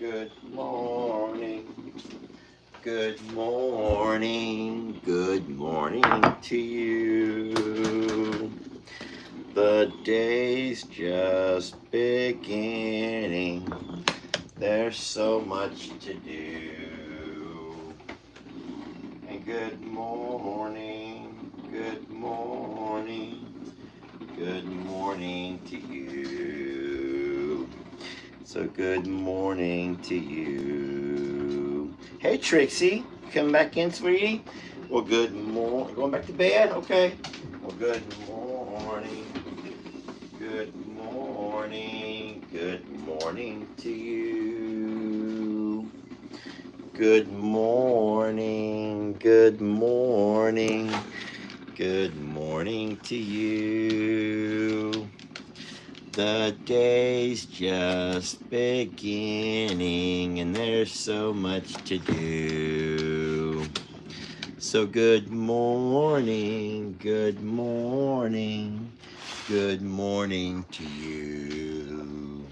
Good morning. Good morning. Good morning to you. The day's just beginning. There's so much to do. And good morning. Good morning. Good morning to you. So good morning to you. Hey Trixie, come back in, sweetie. Well, good morning. Going back to bed? Okay. Well, good morning. Good morning. Good morning to you. Good morning. Good morning. Good morning to you. The day's just beginning and there's so much to do. So good morning, good morning, good morning to you.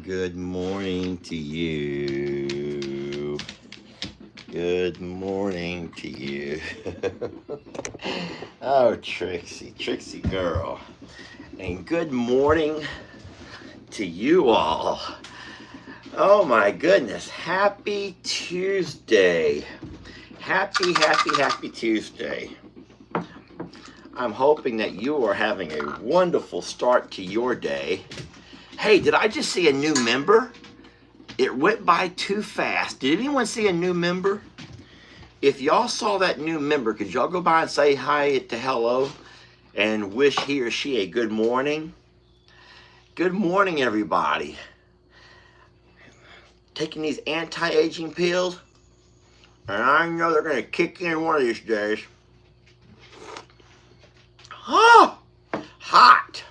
Good morning to you. Good morning to you. Oh, Trixie girl. And good morning to you all. Oh my goodness. Happy Tuesday. Happy Tuesday. I'm hoping that you are having a wonderful start to your day. Hey, did I just see a new member? It went by too fast. Did anyone see a new member? If y'all saw that new member, could y'all go by and say hi to hello and wish he or she a good morning? Good morning, everybody. Taking these anti-aging pills, and I know they're going to kick in one of these days. Oh, hot.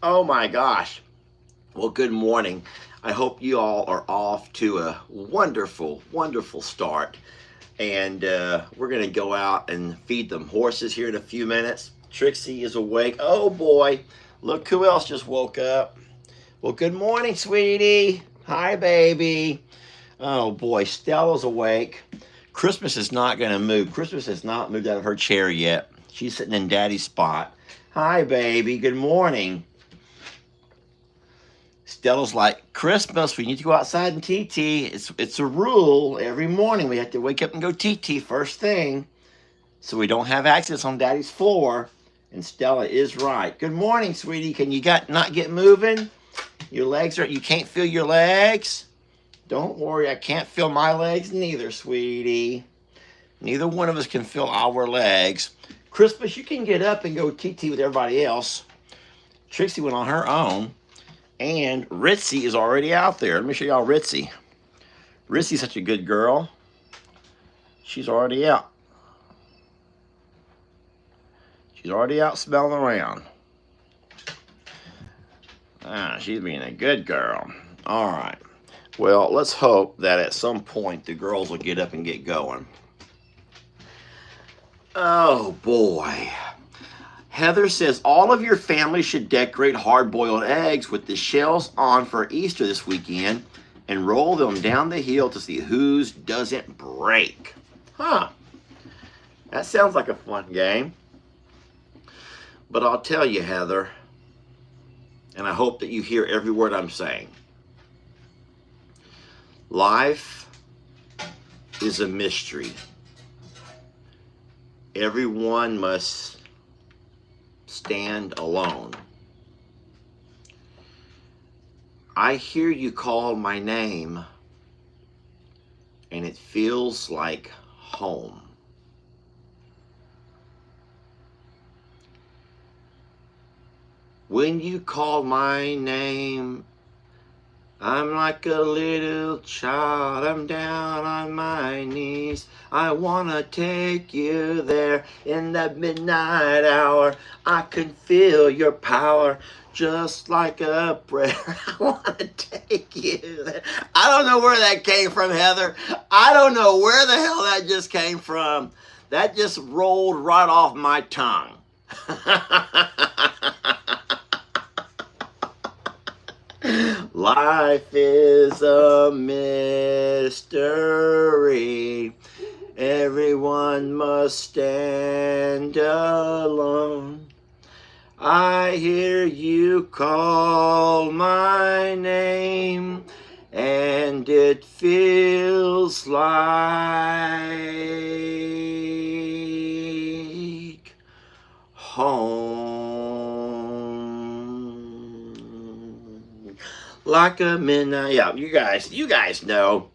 Oh my gosh. Well, good morning. I hope you all are off to a wonderful, wonderful start. And we're going to go out and feed them horses here in a few minutes. Trixie is awake. Oh boy, look who else just woke up. Well, good morning, sweetie. Hi, baby. Oh boy, Stella's awake. Christmas is not going to move. Christmas has not moved out of her chair yet. She's sitting in Daddy's spot. Hi, baby. Good morning. Stella's like, Christmas, we need to go outside and TT. It's a rule. Every morning we have to wake up and go TT first thing so we don't have access on Daddy's floor. And Stella is right. Good morning, sweetie. Can you not get moving? Your legs you can't feel your legs? Don't worry, I can't feel my legs neither, sweetie. Neither one of us can feel our legs. Christmas, you can get up and go TT with everybody else. Trixie went on her own. And Ritzy is already out there. Let me show y'all Ritzy. Ritzy's such a good girl. She's already out. She's already out smelling around. She's being a good girl. All right. Well, let's hope that at some point the girls will get up and get going. Oh, boy. Heather says all of your family should decorate hard-boiled eggs with the shells on for Easter this weekend and roll them down the hill to see whose doesn't break. Huh. That sounds like a fun game. But I'll tell you, Heather, and I hope that you hear every word I'm saying. Life is a mystery. Everyone must stand alone. I hear you call my name, and it feels like home. When you call my name, I'm like a little child, I'm down on my knees. I wanna take you there in that midnight hour. I can feel your power just like a prayer. I wanna take you there. I don't know where that came from, Heather. I don't know where the hell that just came from. That just rolled right off my tongue. Life is a mystery. Everyone must stand alone. I hear you call my name, and it feels like home. Like a midnight. Yeah, you guys know.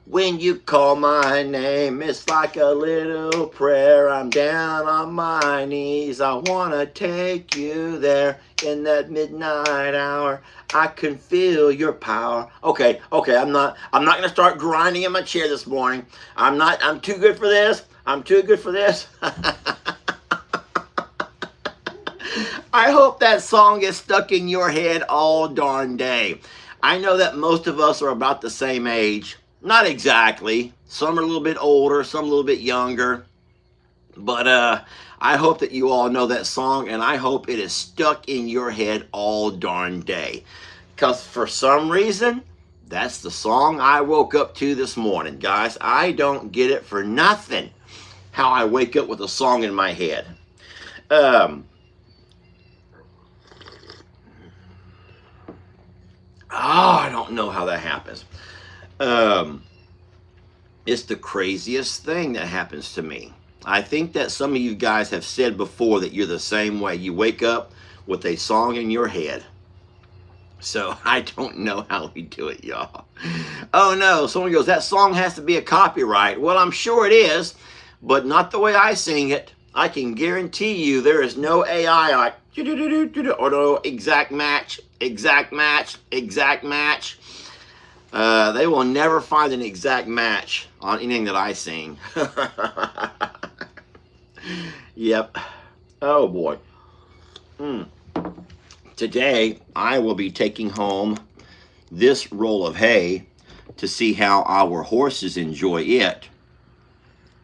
When you call my name, it's like a little prayer. I'm down on my knees. I want to take you there in that midnight hour. I can feel your power. Okay, I'm not going to start grinding in my chair this morning. I'm too good for this. I'm too good for this. I hope that song is stuck in your head all darn day. I know that most of us are about the same age. Not exactly. Some are a little bit older, some a little bit younger. But I hope that you all know that song, and I hope it is stuck in your head all darn day. Because for some reason, that's the song I woke up to this morning. Guys, I don't get it for nothing how I wake up with a song in my head. I don't know how that happens. It's the craziest thing that happens to me. I think that some of you guys have said before that you're the same way. You wake up with a song in your head. So I don't know how we do it, y'all. Oh no, someone goes, that song has to be a copyright. Well, I'm sure it is, but not the way I sing it. I can guarantee you there is no AI like, or no exact match. They will never find an exact match on anything that I sing. Yep. Oh boy. Today, I will be taking home this roll of hay to see how our horses enjoy it.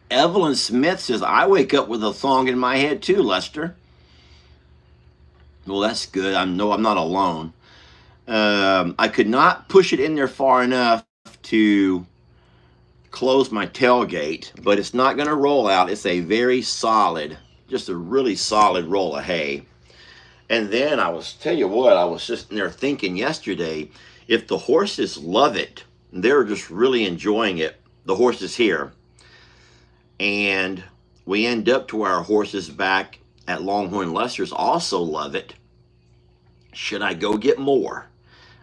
Evelyn Smith says, I wake up with a song in my head too, Lester. Well, that's good. I know I'm not alone. I could not push it in there far enough to close my tailgate, but it's not going to roll out. It's a very solid, just a really solid roll of hay. And then I was just there thinking yesterday, if the horses love it, they're just really enjoying it, the horses here, and we end up to where our horses back at Longhorn Lester's also love it, should I go get more?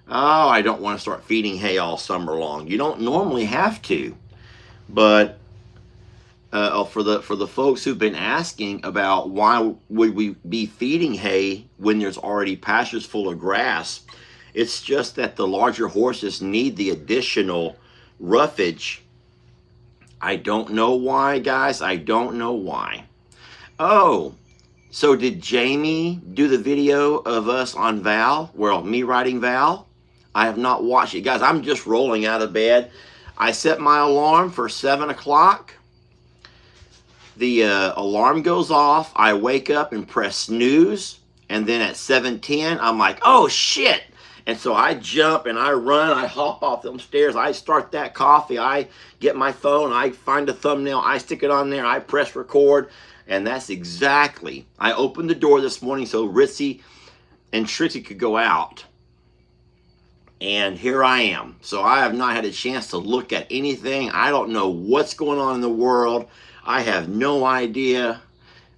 Oh, I don't want to start feeding hay all summer long. You don't normally have to, but for the folks who've been asking about why would we be feeding hay when there's already pastures full of grass, it's just that the larger horses need the additional roughage. I don't know why, guys. I don't know why. Oh, so did Jamie do the video of us on Val? Well, me riding Val? I have not watched it. Guys, I'm just rolling out of bed. I set my alarm for 7 o'clock. The alarm goes off. I wake up and press snooze. And then at 7:10, I'm like, oh, shit. And so I jump and I run. I hop off them stairs. I start that coffee. I get my phone. I find a thumbnail. I stick it on there. I press record. And that's exactly. I opened the door this morning so Ritzy and Trixie could go out. And here I am. So I have not had a chance to look at anything. I don't know what's going on in the world. I have no idea.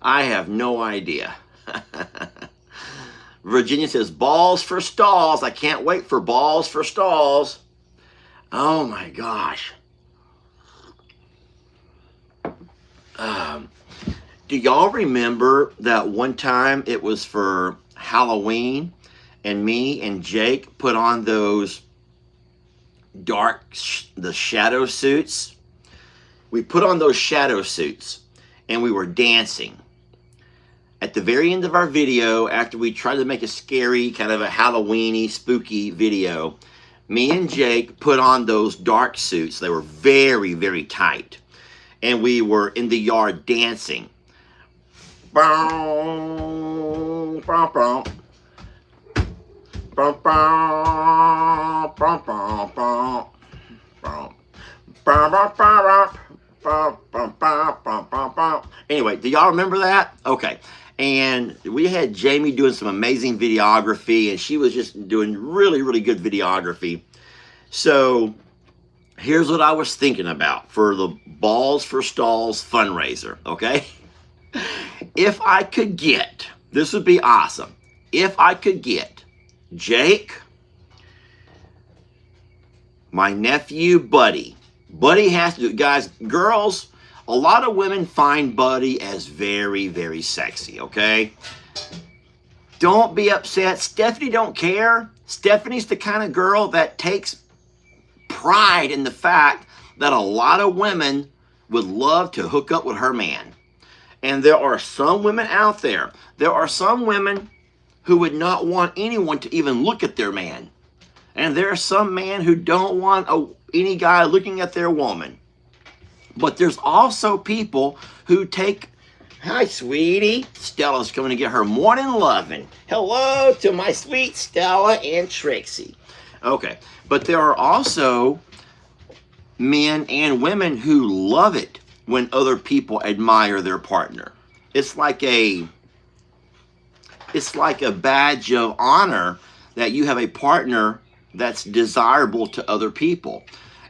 I have no idea. Virginia says, balls for stalls. I can't wait for balls for stalls. Oh my gosh. Do y'all remember that one time it was for Halloween and me and Jake put on those the shadow suits? We put on those shadow suits and we were dancing. At the very end of our video, after we tried to make a scary, kind of a Halloween-y, spooky video, me and Jake put on those dark suits. They were very, very tight. And we were in the yard dancing. Anyway, do y'all remember that? Okay. And we had Jamie doing some amazing videography, and she was just doing really, really good videography. So here's what I was thinking about for the Balls for Stalls fundraiser, okay? If I could get, this would be awesome, if I could get Jake, my nephew, Buddy. Buddy has to do, guys, girls, a lot of women find Buddy as very, very sexy, okay? Don't be upset. Stephanie don't care. Stephanie's the kind of girl that takes pride in the fact that a lot of women would love to hook up with her man. And there are some women out there. There are some women who would not want anyone to even look at their man. And there are some men who don't want any guy looking at their woman. But there's also people who take, hi, sweetie. Stella's coming to get her morning loving. Hello to my sweet Stella and Trixie. Okay, but there are also men and women who love it when other people admire their partner. It's like a badge of honor that you have a partner that's desirable to other people.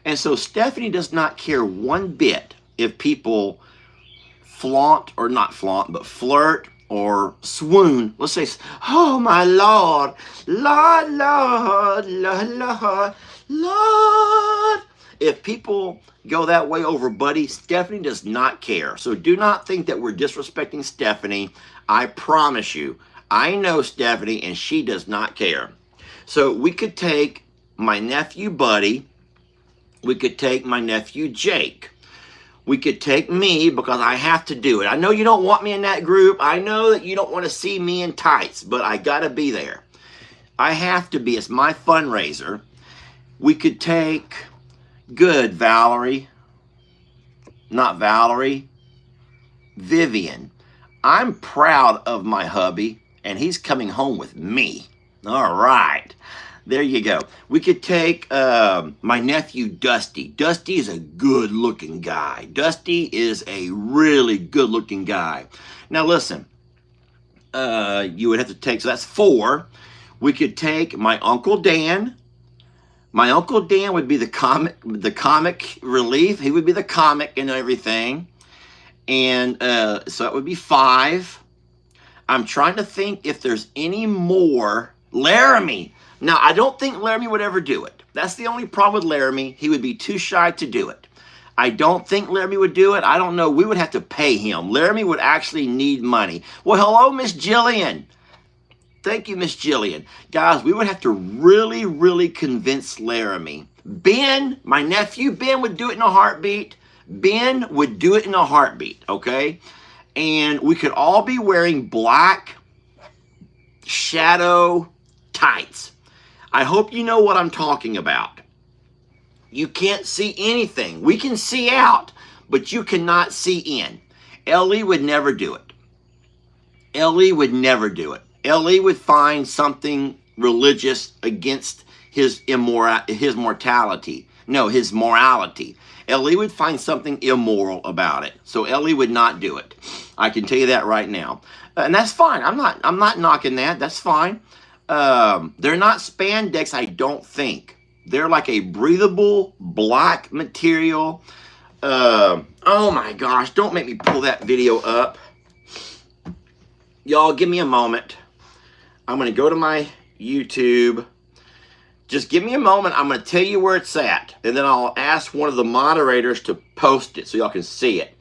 And so Stephanie does not care one bit if people flaunt, or not flaunt, but flirt or swoon. Let's say, oh my Lord, Lord, Lord, Lord, Lord, Lord. If people go that way over Buddy, Stephanie does not care. So do not think that we're disrespecting Stephanie. I promise you, I know Stephanie and she does not care. So we could take my nephew Buddy. We could take my nephew Jake. We could take me because I have to do it. I know you don't want me in that group. I know that you don't want to see me in tights, but I got to be there. I have to be. It's my fundraiser. We could take good Valerie. Not Valerie. Vivian. I'm proud of my hubby, and he's coming home with me. All right. There you go. We could take my nephew, Dusty. Dusty is a good-looking guy. Dusty is a really good-looking guy. Now, listen. You would have to take, so that's 4. We could take my Uncle Dan. My Uncle Dan would be the comic relief. He would be the comic and everything. And so that would be 5. I'm trying to think if there's any more. Laramie. Now, I don't think Laramie would ever do it. That's the only problem with Laramie. He would be too shy to do it. I don't think Laramie would do it. I don't know. We would have to pay him. Laramie would actually need money. Well, hello, Miss Jillian. Thank you, Miss Jillian. Guys, we would have to really, really convince Laramie. Ben, my nephew, Ben would do it in a heartbeat. Ben would do it in a heartbeat, okay? And we could all be wearing black shadow tights. I hope you know what I'm talking about. You can't see anything. We can see out, but you cannot see in. Ellie would never do it. Ellie would never do it. Ellie would find something religious against his mortality. No, his morality. Ellie would find something immoral about it. So Ellie would not do it. I can tell you that right now. And that's fine. I'm not knocking that. That's fine. They're not spandex, I don't think. They're like a breathable black material. Oh my gosh, don't make me pull that video up. Y'all, give me a moment. I'm going to go to my YouTube. Just give me a moment. I'm going to tell you where it's at. And then I'll ask one of the moderators to post it so y'all can see it.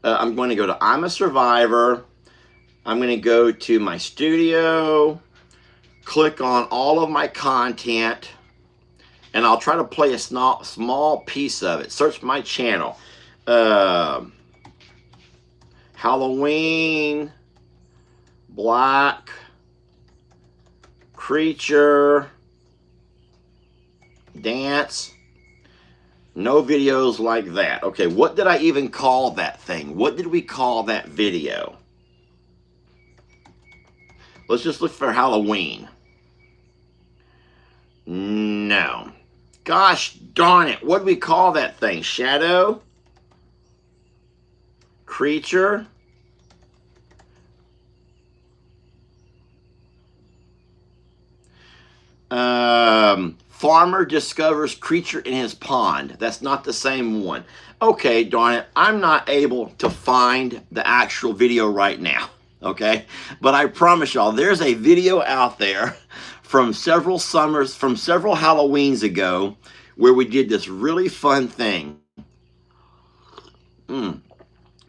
I'm going to go to I'm a Survivor. I'm going to go to my studio. Click on all of my content. And I'll try to play a small piece of it. Search my channel. Halloween. Black. Creature. Dance. No videos like that. Okay, what did I even call that thing? What did we call that video? Let's just look for Halloween. no. Gosh darn it. What do we call that thing? Shadow? Creature? Farmer discovers creature in his pond. That's not the same one. Okay, darn it. I'm not able to find the actual video right now. Okay? But I promise y'all, there's a video out there from several summers, from several Halloweens ago, where we did this really fun thing.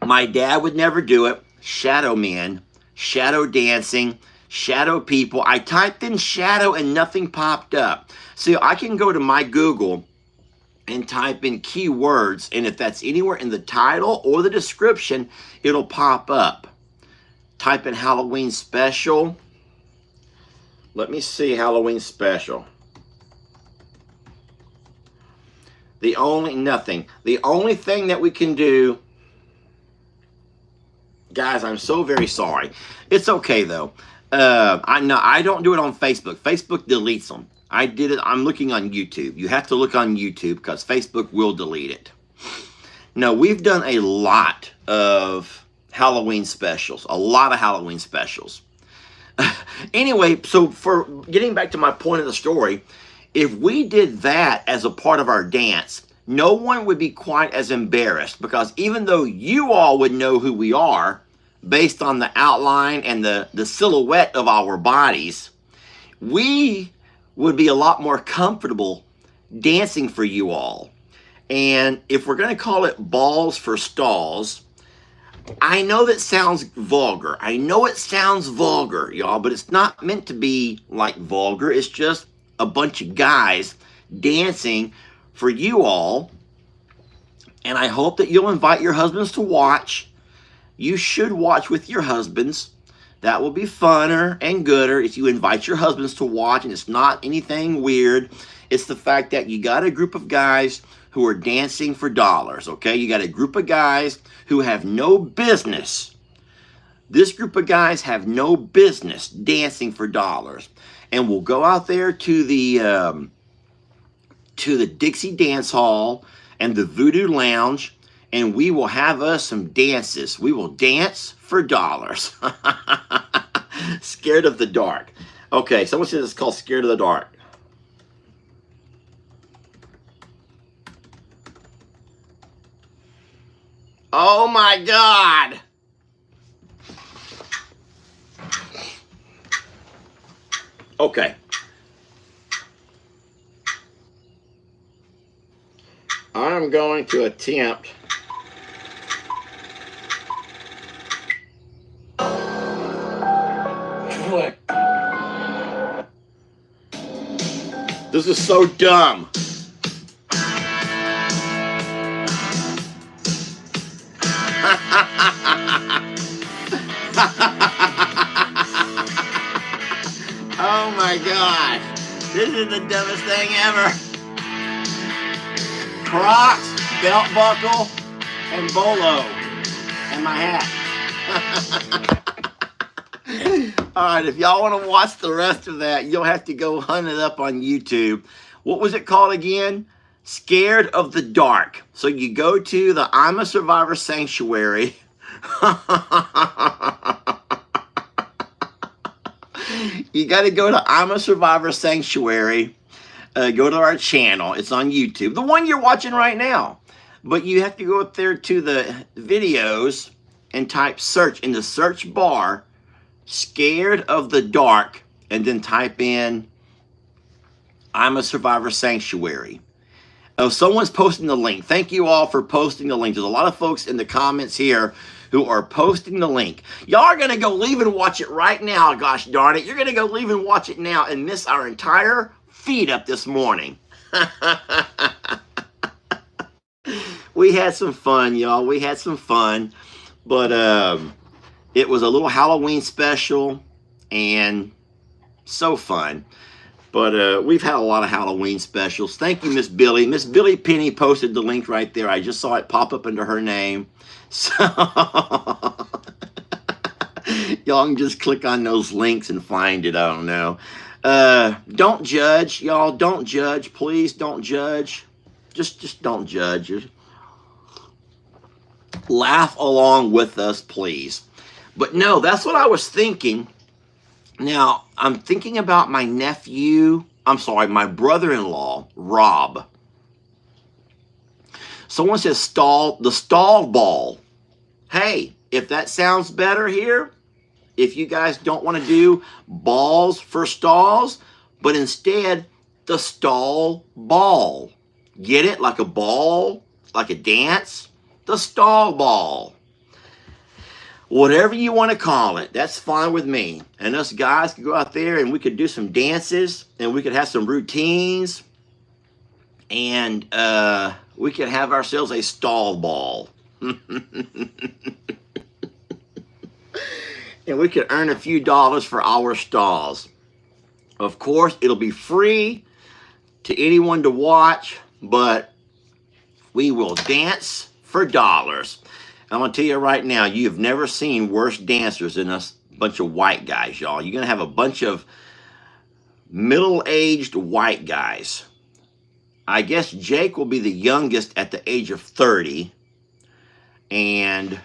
My dad would never do it. Shadow men, shadow dancing, shadow people. I typed in shadow and nothing popped up. So I can go to my Google and type in keywords, and if that's anywhere in the title or the description, it'll pop up. Type in Halloween special. Let me see Halloween special. Nothing. The only thing that we can do, guys, I'm so very sorry. It's okay though. I don't do it on Facebook. Facebook deletes them. I did it. I'm looking on YouTube. You have to look on YouTube because Facebook will delete it. No, we've done a lot of Halloween specials. A lot of Halloween specials. Anyway, so for getting back to my point of the story, if we did that as a part of our dance, no one would be quite as embarrassed, because even though you all would know who we are based on the outline and the silhouette of our bodies, we would be a lot more comfortable dancing for you all. And if we're going to call it balls for stalls, I know that sounds vulgar. I know it sounds vulgar, y'all, but it's not meant to be like vulgar. It's just a bunch of guys dancing for you all. And I hope that you'll invite your husbands to watch. You should watch with your husbands. That will be funner and gooder if you invite your husbands to watch, and it's not anything weird. It's the fact that you got a group of guys who are dancing for dollars, okay? You got a group of guys who have no business. This group of guys have no business dancing for dollars. And we'll go out there to the Dixie Dance Hall and the Voodoo Lounge, and we will have us some dances. We will dance for dollars. Scared of the dark. Okay, someone says it's called Scared of the Dark. Oh my God! Okay. I'm going to attempt what? This is so dumb. Oh my gosh. This is the dumbest thing ever. Crocs, belt buckle, and bolo. And my hat. Alright, if y'all want to watch the rest of that, you'll have to go hunt it up on YouTube. What was it called again? Scared of the Dark. So you go to the I'm a Survivor Sanctuary. You got to go to I'm a Survivor Sanctuary. Go to our channel. It's on YouTube. The one you're watching right now. But you have to go up there to the videos and type search in the search bar, Scared of the Dark, and then type in I'm a Survivor Sanctuary. Oh, someone's posting the link. Thank you all for posting the link. There's a lot of folks in the comments here who are posting the link. Y'all are going to go leave and watch it right now, gosh darn it. You're going to go leave and watch it now and miss our entire feed up this morning. We had some fun, y'all. We had some fun. But it was a little Halloween special and so fun. But we've had a lot of Halloween specials. Thank you, Miss Billy. Miss Billy Penny posted the link right there. I just saw it pop up under her name. So y'all can just click on those links and find it. I don't know. Don't judge, y'all. Don't judge. Please don't judge. Just don't judge. Just laugh along with us, please. But no, that's what I was thinking. Now, I'm thinking about my my brother-in-law, Rob. Someone says the stall ball. Hey, if that sounds better here, if you guys don't want to do balls for stalls, but instead the stall ball. Get it? Like a ball, like a dance? The stall ball. Whatever you want to call it, that's fine with me. And us guys could go out there and we could do some dances and we could have some routines and we could have ourselves a stall ball. And we could earn a few dollars for our stalls. Of course, it'll be free to anyone to watch, but we will dance for dollars. I'm going to tell you right now, you have never seen worse dancers than us bunch of white guys, y'all. You're going to have a bunch of middle-aged white guys. I guess Jake will be the youngest at the age of 30, and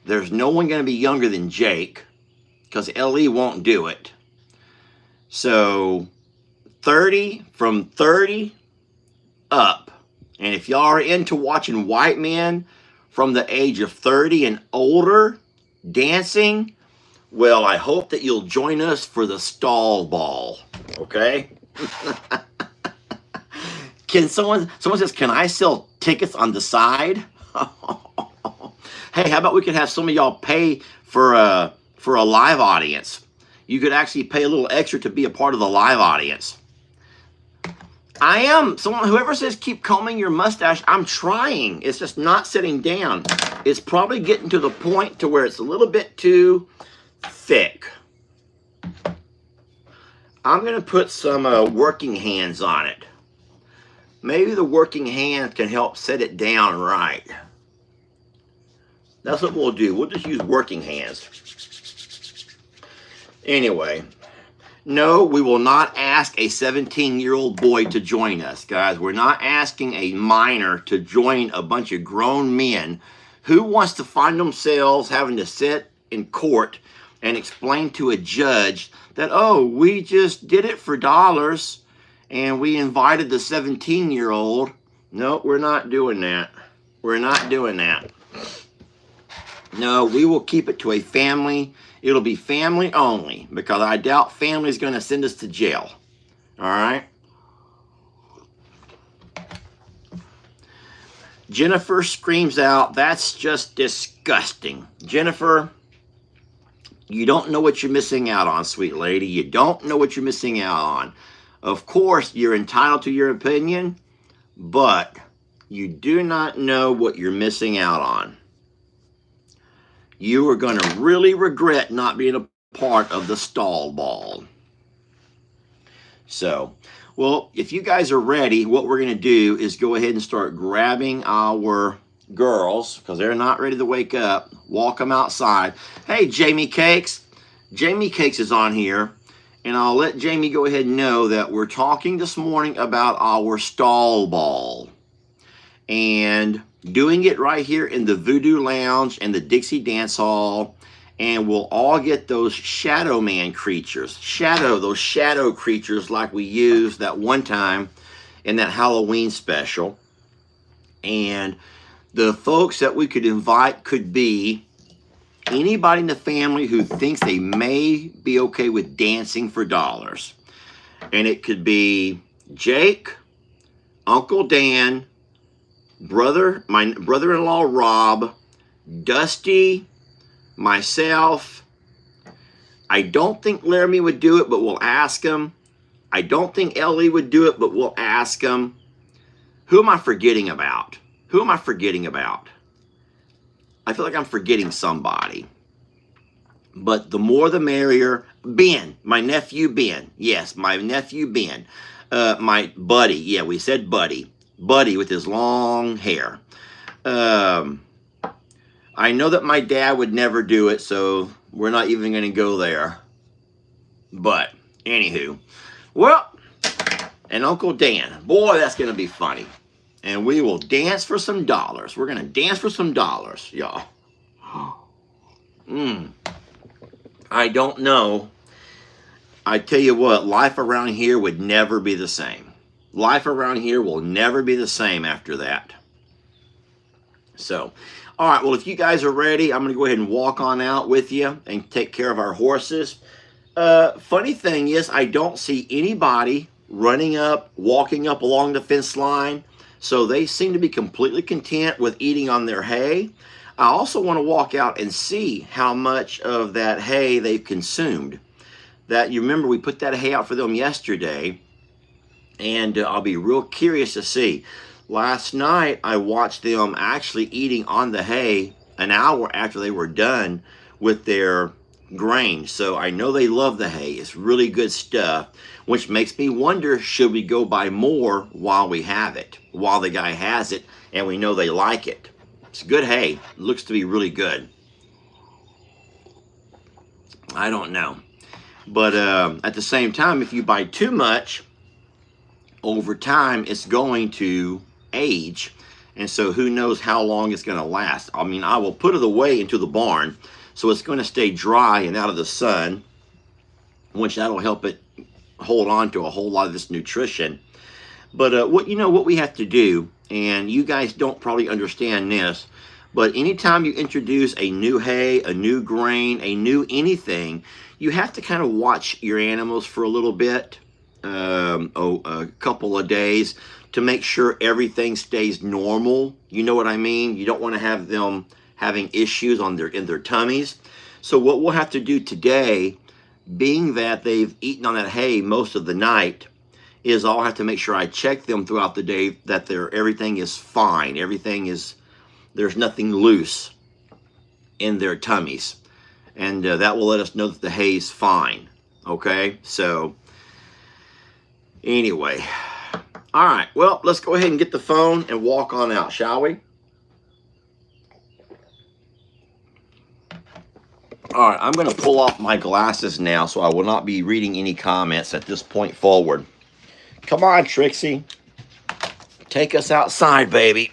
there's no one going to be younger than Jake because LE won't do it. So 30, from 30 up. And if y'all are into watching white men from the age of 30 and older dancing, well, I hope that you'll join us for the stall ball. Okay? Someone says, can I sell tickets on the side? Hey, how about we could have some of y'all pay for a live audience? You could actually pay a little extra to be a part of the live audience. I am. Whoever says keep combing your mustache, I'm trying. It's just not sitting down. It's probably getting to the point to where it's a little bit too thick. I'm going to put some working hands on it. Maybe the working hand can help set it down right. That's what we'll do. We'll just use working hands. Anyway, no, we will not ask a 17-year-old boy to join us, guys. We're not asking a minor to join a bunch of grown men. Who wants to find themselves having to sit in court and explain to a judge that, oh, we just did it for dollars and we invited the 17-year-old. No, we're not doing that. We're not doing that. No, we will keep it to a family. It'll be family only because I doubt family's going to send us to jail. All right? Jennifer screams out, that's just disgusting. Jennifer, you don't know what you're missing out on, sweet lady. You don't know what you're missing out on. Of course, you're entitled to your opinion, but you do not know what you're missing out on. You are going to really regret not being a part of the stall ball. So, well, if you guys are ready, what we're going to do is go ahead and start grabbing our girls, because they're not ready to wake up, walk them outside. Hey, Jamie Cakes. Jamie Cakes is on here, and I'll let Jamie go ahead and know that we're talking this morning about our stall ball. And doing it right here in the Voodoo Lounge and the Dixie Dance Hall, and we'll all get those shadow man creatures, those shadow creatures like we used that one time in that Halloween special. And the folks that we could invite could be anybody in the family who thinks they may be okay with dancing for dollars. And it could be Jake, Uncle Dan, my brother-in-law Rob, Dusty, myself. I don't think Laramie would do it, but we'll ask him. I don't think Ellie would do it, but we'll ask him. Who am I forgetting about? Who am I forgetting about? I feel like I'm forgetting somebody. But the more the merrier. Ben, my nephew Ben. Yes, my nephew Ben. My buddy. Yeah, we said buddy. Buddy with his long hair. I know that my dad would never do it, so we're not even going to go there. But Anywho, well, and Uncle Dan, boy, that's going to be funny. And we will dance for some dollars. We're going to dance for some dollars, y'all. I don't know. I tell you what, life around here would never be the same. Life around here will never be the same after that. So, all right, well, if you guys are ready, I'm going to go ahead and walk on out with you and take care of our horses. Funny thing is, I don't see anybody running up, walking up along the fence line. So they seem to be completely content with eating on their hay. I also want to walk out and see how much of that hay they've consumed. That, you remember, we put that hay out for them yesterday, and I'll be real curious to see. Last night, I watched them actually eating on the hay an hour after they were done with their grain. So I know they love the hay. It's really good stuff, which makes me wonder, should we go buy more while we have it, while the guy has it, and we know they like it. It's good hay. It looks to be really good. I don't know. But at the same time, if you buy too much, over time, it's going to age. And so who knows how long it's going to last. I mean, I will put it away into the barn, so it's going to stay dry and out of the sun, which that'll help it hold on to a whole lot of this nutrition. But what we have to do, and you guys don't probably understand this, but anytime you introduce a new hay, a new grain, a new anything, you have to kind of watch your animals for a little bit, a couple of days, to make sure everything stays normal. You know what I mean? You don't want to have them having issues in their tummies. So what we'll have to do today, being that they've eaten on that hay most of the night, is I'll have to make sure I check them throughout the day that everything is fine. There's nothing loose in their tummies. And that will let us know that the hay is fine. Okay? So, anyway. All right. Well, let's go ahead and get the phone and walk on out, shall we? All right. I'm going to pull off my glasses now, so I will not be reading any comments at this point forward. Come on, Trixie. Take us outside, baby.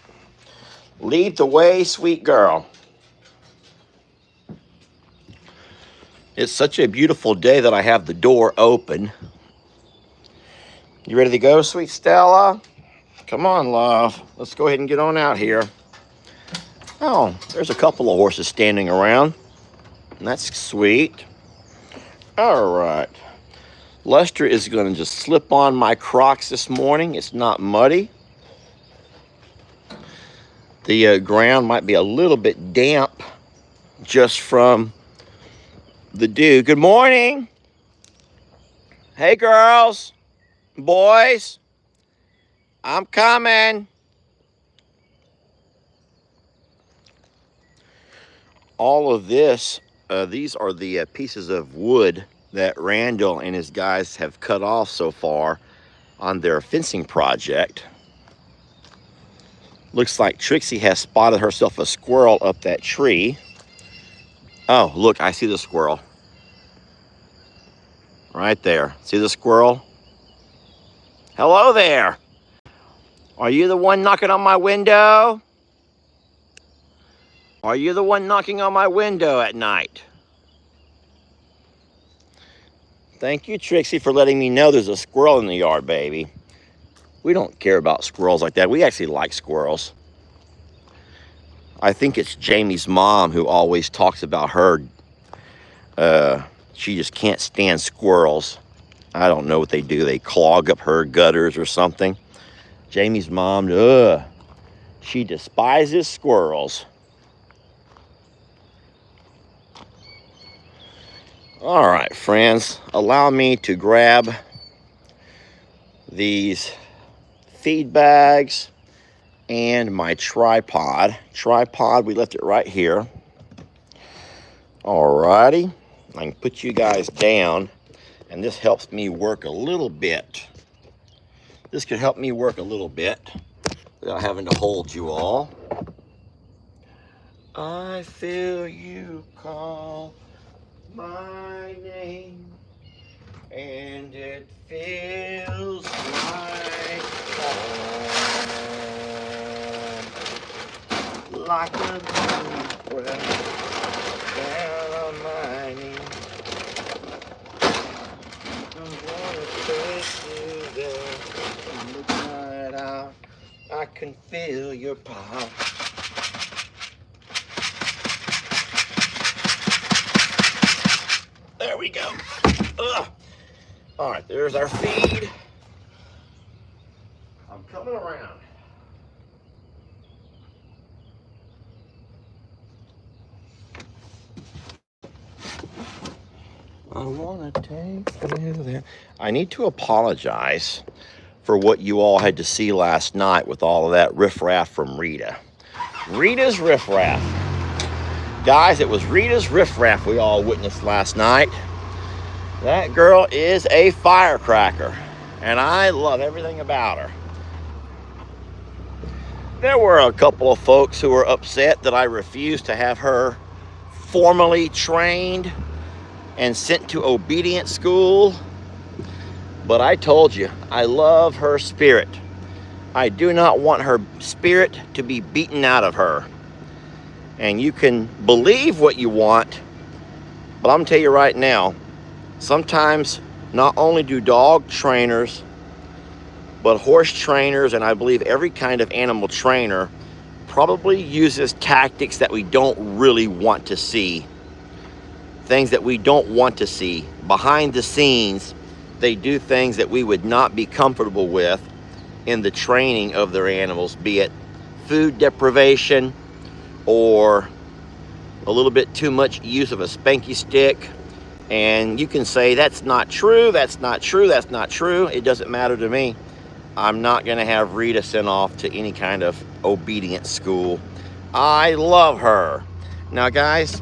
Lead the way, sweet girl. It's such a beautiful day that I have the door open. You ready to go, sweet Stella? Come on, love. Let's go ahead and get on out here. Oh, there's a couple of horses standing around. That's sweet. All right. Lester is going to just slip on my Crocs this morning. It's not muddy. The ground might be a little bit damp just from the dew. Good morning. Hey, girls, boys. I'm coming. All of this, these are the pieces of wood that Randall and his guys have cut off so far on their fencing project. Looks like Trixie has spotted herself a squirrel up that tree. Oh, look, I see the squirrel. Right there. See the squirrel? Hello there. Are you the one knocking on my window? Are you the one knocking on my window at night? Thank you, Trixie, for letting me know there's a squirrel in the yard, baby. We don't care about squirrels like that. We actually like squirrels. I think it's Jamie's mom who always talks about her. She just can't stand squirrels. I don't know what they do. They clog up her gutters or something. Jamie's mom, she despises squirrels. All right, friends, allow me to grab these feed bags and my tripod. We left it right here. All righty, I can put you guys down, and this helps me work a little bit. This could help me work a little bit without having to hold you all. I feel you call my name, and I could breathe down on my knees. I'm gonna take you there. Look right out. I can feel your power. There we go. Ugh. All right, there's our feed. I'm coming around. I want to take you there. I need to apologize for what you all had to see last night with all of that riffraff from Rita. Rita's riffraff. Guys, it was Rita's riffraff we all witnessed last night. That girl is a firecracker, and I love everything about her. There were a couple of folks who were upset that I refused to have her formally trained and sent to obedience school. But I told you, I love her spirit. I do not want her spirit to be beaten out of her. And you can believe what you want, but I'm gonna tell you right now, sometimes not only do dog trainers, but horse trainers, and I believe every kind of animal trainer probably uses tactics that we don't really want to see. Things that we don't want to see. Behind the scenes, they do things that we would not be comfortable with in the training of their animals, be it food deprivation or a little bit too much use of a spanky stick. And you can say, that's not true, that's not true, that's not true. It doesn't matter to me. I'm not gonna have Rita sent off to any kind of obedience school. I love her. Now guys,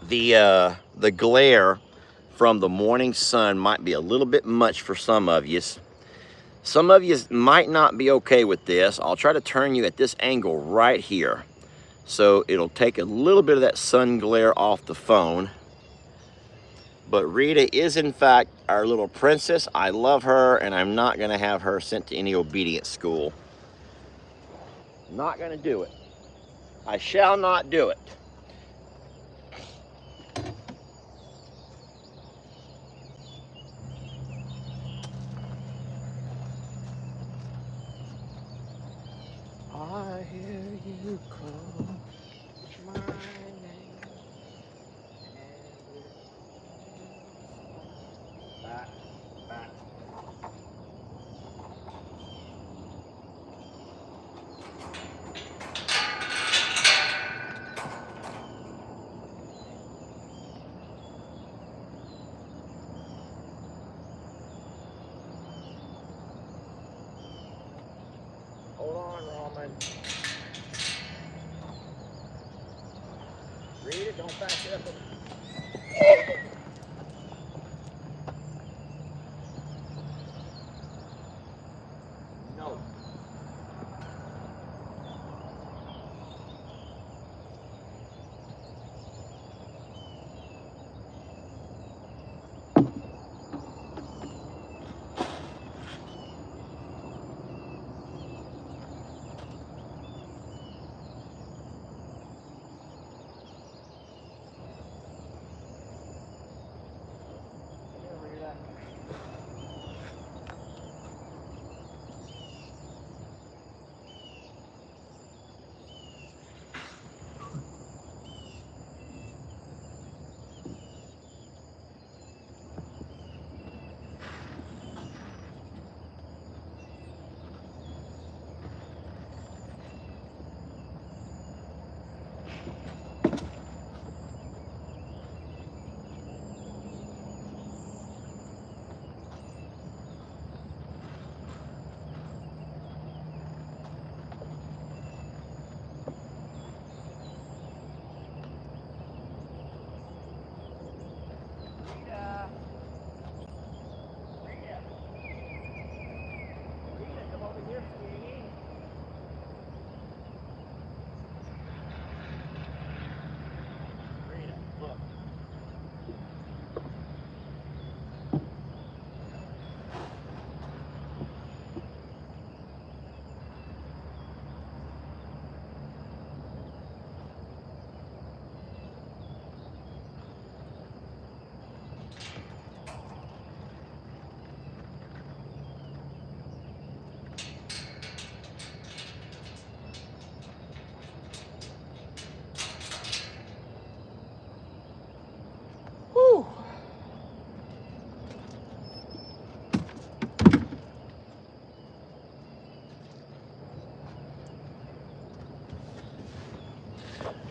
the glare from the morning sun might be a little bit much for some of you. Some of you might not be okay with this. I'll try to turn you at this angle right here, so it'll take a little bit of that sun glare off the phone. But Rita is in fact our little princess. I love her, and I'm not gonna have her sent to any obedience school. Not gonna do it. I shall not do it. I hear you call my name. Back, back. Hold on, Roman. Read it, don't back it up. No.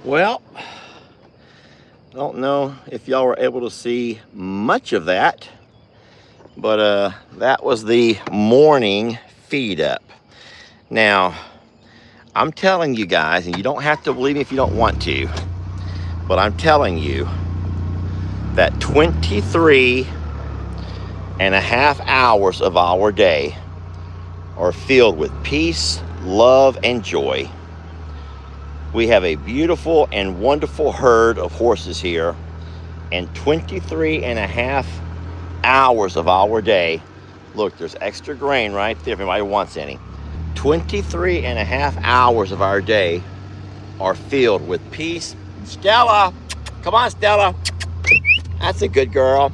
Well, I don't know if y'all were able to see much of that, but that was the morning feed up. Now, I'm telling you guys, and you don't have to believe me if you don't want to, but I'm telling you that 23 and a half hours of our day are filled with peace, love, and joy. We have a beautiful and wonderful herd of horses here, and 23 and a half hours of our day, look, there's extra grain right there if anybody wants any. 23 and a half hours of our day are filled with peace. Stella, come on, Stella. That's a good girl.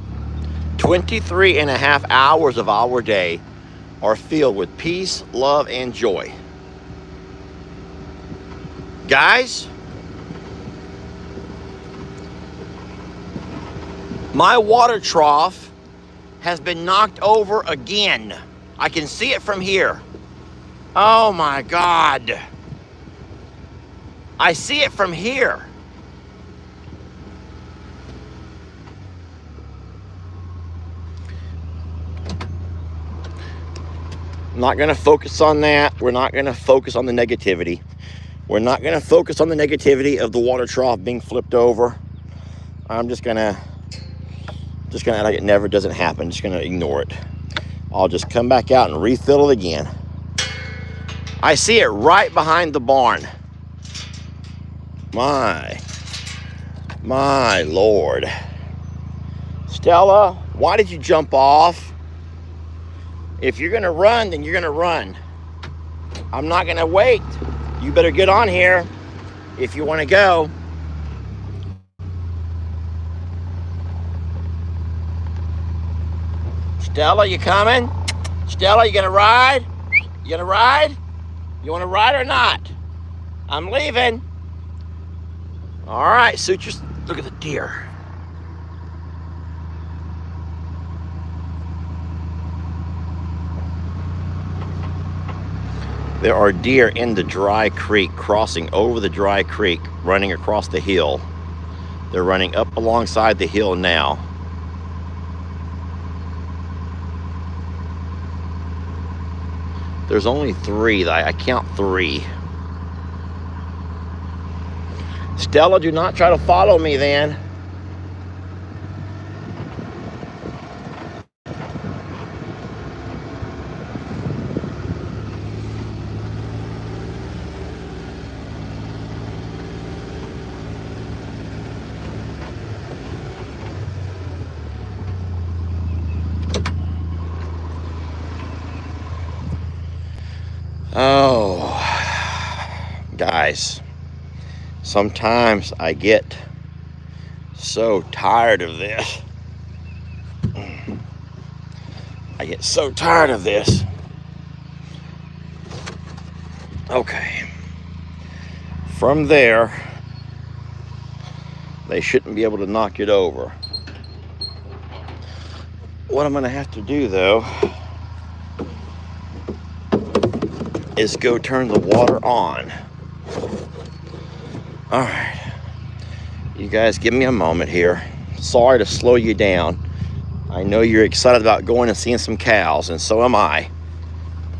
23 and a half hours of our day are filled with peace, love, and joy. Guys, my water trough has been knocked over again. I can see it from here. Oh my God. I see it from here. I'm not going to focus on that. We're not going to focus on the negativity. We're not going to focus on the negativity of the water trough being flipped over. I'm just going to act like it never doesn't happen. Just going to ignore it. I'll just come back out and refill it again. I see it right behind the barn. My Lord. Stella, why did you jump off? If you're going to run, then you're going to run. I'm not going to wait. You better get on here if you want to go. Stella, you coming? Stella, you going to ride? You going to ride? You want to ride or not? I'm leaving. All right, Sutures, look at the deer. There are deer in the dry creek, crossing over the dry creek, running across the hill. They're running up alongside the hill now. There's only three. I count three. Stella, do not try to follow me then. Oh, guys, sometimes I get so tired of this. I get so tired of this. Okay. From there, they shouldn't be able to knock it over. What I'm going to have to do, though, is go turn the water on. All right. You guys give me a moment here. Sorry to slow you down. I know you're excited about going and seeing some cows, and so am I.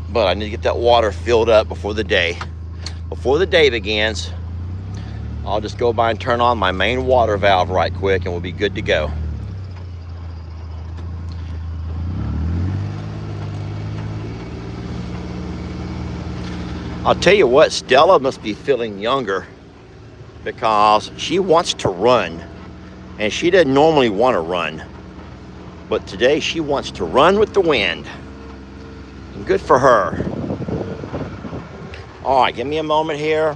But I need to get that water filled up before the day begins. I'll just go by and turn on my main water valve right quick, and we'll be good to go. I'll tell you what, Stella must be feeling younger because she wants to run, and she didn't normally want to run, but today she wants to run with the wind. And good for her. All right, give me a moment here.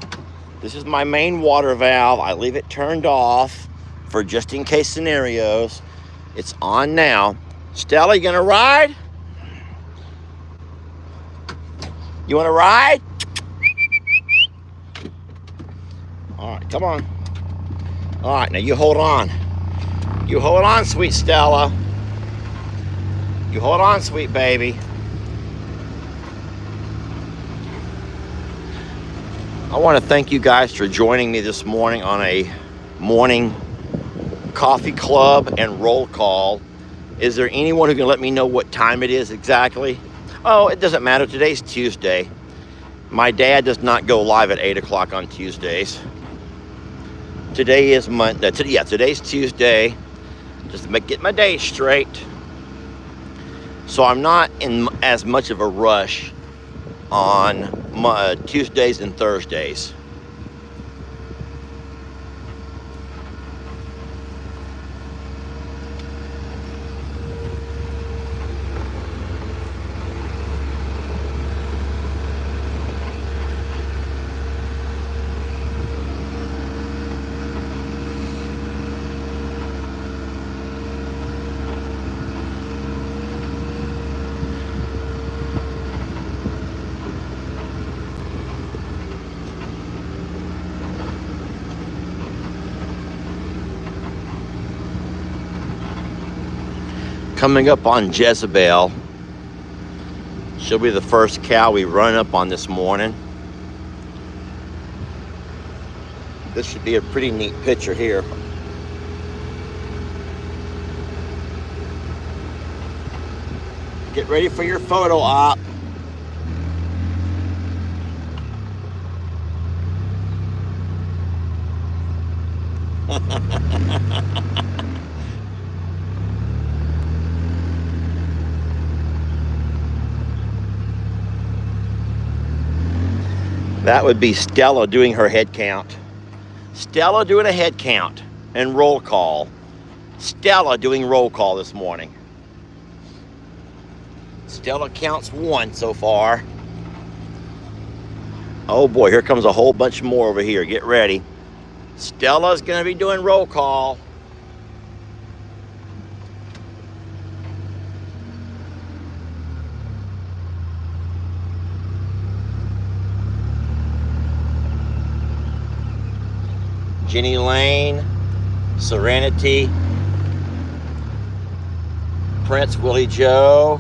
This is my main water valve. I leave it turned off for just in case scenarios. It's on now. Stella, you gonna ride? You wanna ride? All right, come on. All right, now you hold on. You hold on, sweet Stella. You hold on, sweet baby. I want to thank you guys for joining me this morning on a morning coffee club and roll call. Is there anyone who can let me know what time it is exactly? Oh, it doesn't matter. Today's Tuesday. My dad does not go live at 8 o'clock on Tuesdays. Today is Monday. Today's Tuesday. Just to get my day straight. So I'm not in as much of a rush on Tuesdays and Thursdays. Coming up on Jezebel. She'll be the first cow we run up on this morning. This should be a pretty neat picture here. Get ready for your photo op. That would be Stella doing her head count. Stella doing a head count and roll call. Stella doing roll call this morning. Stella counts 1 so far. Oh boy, here comes a whole bunch more over here. Get ready. Stella's gonna be doing roll call. Jenny Lane, Serenity, Prince Willie Joe,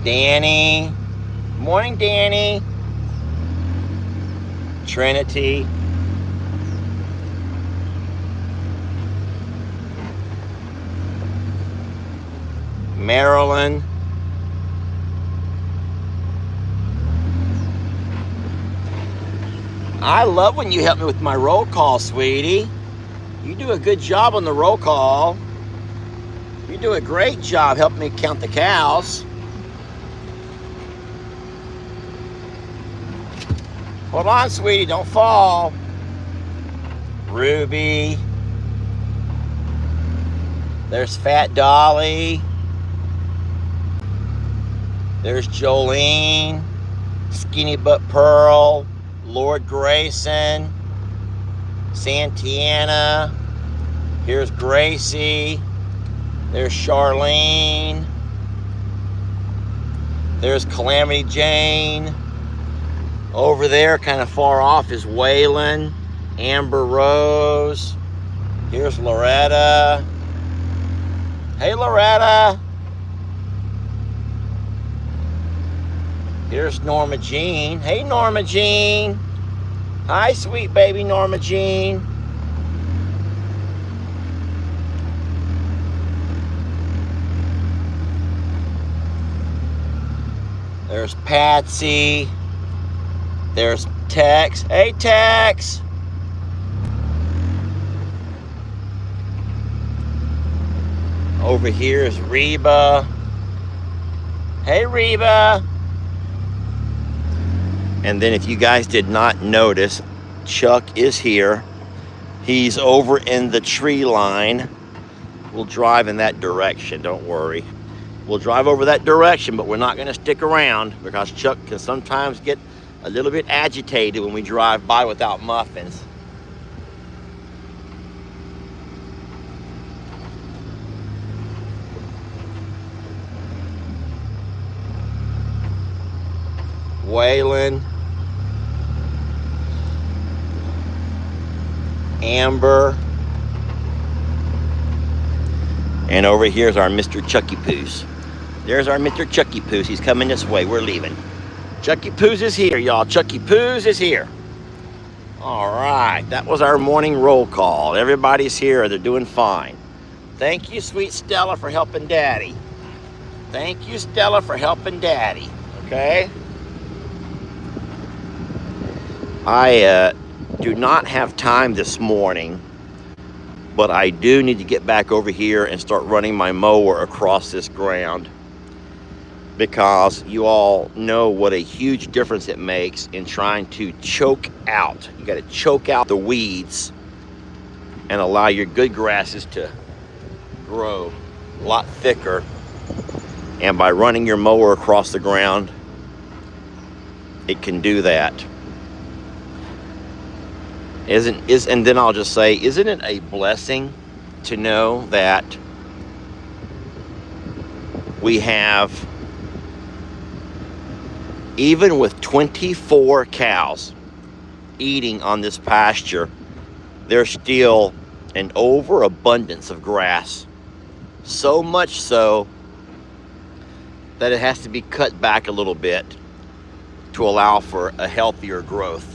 Danny, morning Danny, Trinity, Marilyn, I love when you help me with my roll call, sweetie. You do a good job on the roll call. You do a great job helping me count the cows. Hold on, sweetie, don't fall. Ruby. There's Fat Dolly. There's Jolene. Skinny Butt Pearl. Lord Grayson, Santiana, here's Gracie, there's Charlene, there's Calamity Jane, over there kind of far off is Waylon, Amber Rose, here's Loretta, hey Loretta, here's Norma Jean. Hey, Norma Jean. Hi, sweet baby Norma Jean. There's Patsy. There's Tex. Hey, Tex. Over here is Reba. Hey, Reba. And then if you guys did not notice, Chuck is here. He's over in the tree line. We'll drive in that direction, don't worry. We'll drive over that direction, but we're not gonna stick around because Chuck can sometimes get a little bit agitated when we drive by without muffins. Waylon. Amber. And over here's our Mr. Chucky Poos. There's our Mr. Chucky Poos. He's coming this way. We're leaving. Chucky Poos is here, y'all. Chucky Poos is here. All right, that was our morning roll call. Everybody's here. They're doing fine. Thank you, sweet Stella, for helping Daddy. Thank you, Stella, for helping Daddy. Okay? I do not have time this morning, but I do need to get back over here and start running my mower across this ground, because you all know what a huge difference it makes in trying to choke out. You got to choke out the weeds and allow your good grasses to grow a lot thicker. And by running your mower across the ground, it can do that. And then I'll just say, isn't it a blessing to know that we have, even with 24 cows eating on this pasture, there's still an overabundance of grass. So much so that it has to be cut back a little bit to allow for a healthier growth.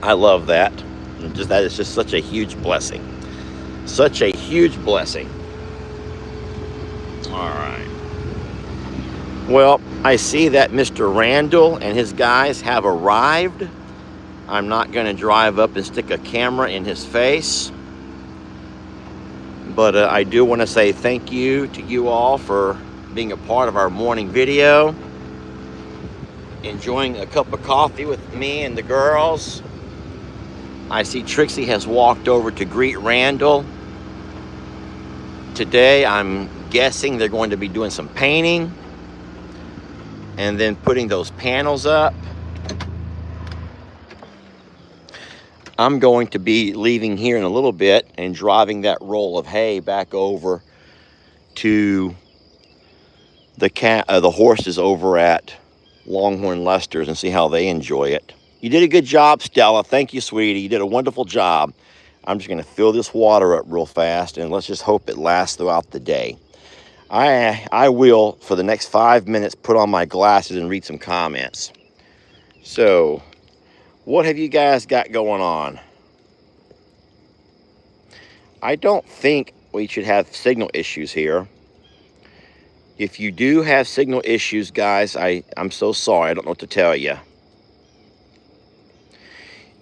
I love that. That is just such a huge blessing. Such a huge blessing. All right. Well, I see that Mr. Randall and his guys have arrived. I'm not going to drive up and stick a camera in his face. But I do want to say thank you to you all for being a part of our morning video. Enjoying a cup of coffee with me and the girls. I see Trixie has walked over to greet Randall. Today, I'm guessing they're going to be doing some painting and then putting those panels up. I'm going to be leaving here in a little bit and driving that roll of hay back over to the horses over at Longhorn Lester's and see how they enjoy it. You did a good job, Stella. Thank you, sweetie. You did a wonderful job. I'm just going to fill this water up real fast, and let's just hope it lasts throughout the day. I will, for the next 5 minutes, put on my glasses and read some comments. So, what have you guys got going on? I don't think we should have signal issues here. If you do have signal issues, guys, I'm so sorry. I don't know what to tell you.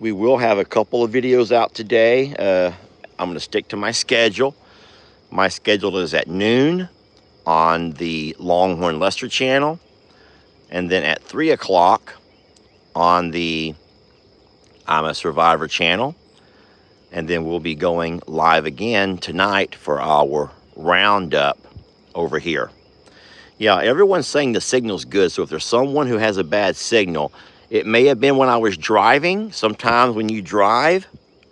We will have a couple of videos out today. I'm going to stick to my schedule. My schedule is at noon on the Longhorn Lester channel, and then at 3 o'clock on the I'm a Survivor channel. And then we'll be going live again tonight for our roundup over here. Yeah, everyone's saying the signal's good, so if there's someone who has a bad signal, it may have been when I was driving. Sometimes when you drive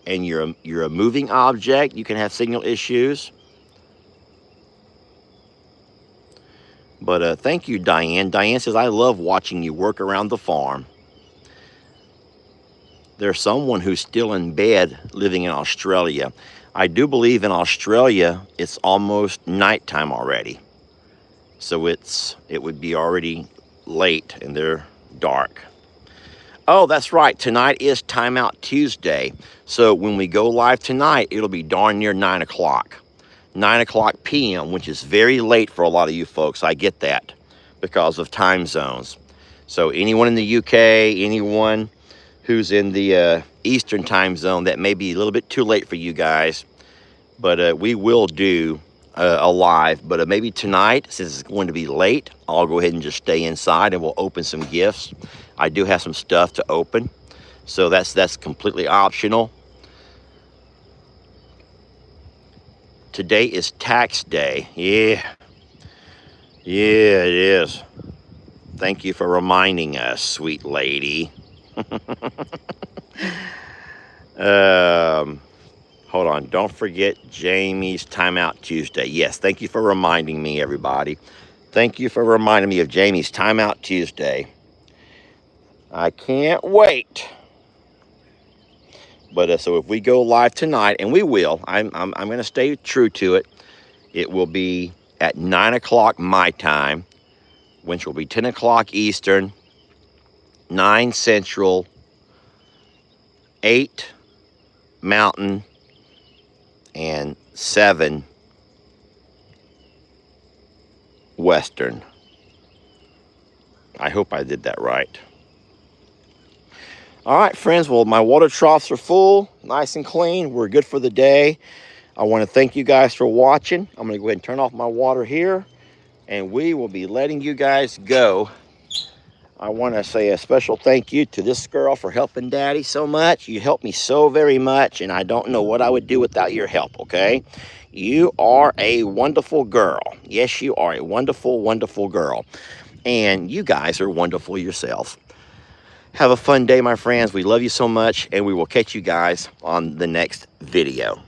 and you're a moving object, you can have signal issues. But thank you, Diane. Diane says, I love watching you work around the farm. There's someone who's still in bed living in Australia. I do believe in Australia, it's almost nighttime already. So it would be already late and they're dark. Oh, that's right. Tonight is Timeout Tuesday. So when we go live tonight, it'll be darn near 9 o'clock. 9 o'clock p.m., which is very late for a lot of you folks. I get that because of time zones. So anyone in the UK, anyone who's in the Eastern time zone, that may be a little bit too late for you guys. But we will do a live. But maybe tonight, since it's going to be late, I'll go ahead and just stay inside and we'll open some gifts. I do have some stuff to open, so that's completely optional. Today is tax day. Yeah, it is. Thank you for reminding us, sweet lady. Hold on, don't forget Jamie's Timeout Tuesday. Yes, thank you for reminding me, everybody. Thank you for reminding me of Jamie's Timeout Tuesday. I can't wait. But so if we go live tonight, and we will, I'm going to stay true to it. It will be at 9 o'clock my time, which will be 10 o'clock Eastern, 9 Central, 8 Mountain, and 7 Western. I hope I did that right. All right, friends. Well, my water troughs are full, nice and clean. We're good for the day. I want to thank you guys for watching. I'm going to go ahead and turn off my water here, and we will be letting you guys go. I want to say a special thank you to this girl for helping Daddy so much. You helped me so very much, and I don't know what I would do without your help, okay? You are a wonderful girl. Yes, you are a wonderful, wonderful girl. And you guys are wonderful yourself. Have a fun day, my friends. We love you so much, and we will catch you guys on the next video.